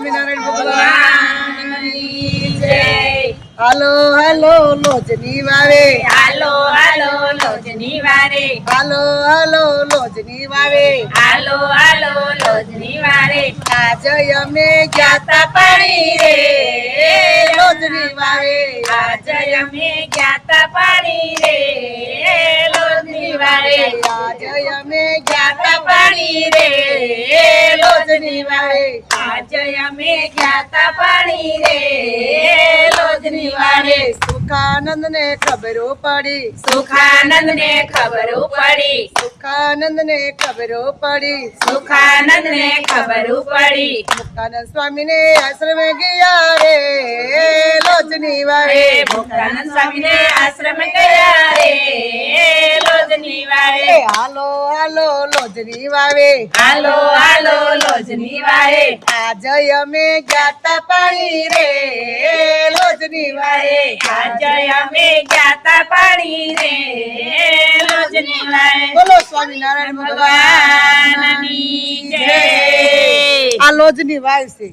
સ્વામિનારાયણ ભગવાનની જય। હાલો હાલો લોજની વારે, હાલો હાલો લોજની વારે, હાલો હાલો લોજની વારે, હાલો હાલો લોજની વારે। આજ અમે ગયા પાણી રે લોજની વારે, આજ અમે ગયા પાણી રે લોજની વારે, આજ અમે ગયા પાણી રે લોજની વારે, આજ અમે ગયા પાણી રે લોજની વારે। સુખાનંદ ને ખબરો પડી, સુખાનંદ ને ખબરો પડી, સુખાનંદ ને ખબરો પડી, સુખાનંદ ને ખબરો પડી। મુક્તાનંદ સ્વામી ને આશ્રમે ગયા રે લોજની વારે, મુક્તાનંદ સ્વામી ને આશ્રમ ગયા રે લોજની વારે। હાલો હાલો લોજની વારે, હાલો હાલો લોજની વારે, આજ અમે ગયા પાણી રે લોજની વારે, આજ અમે ગયા પાણી રે લોજની વારે। બોલો સ્વામિનારાયણ ભગવાન ભગવાનની જય। આ લોજની વાય છે।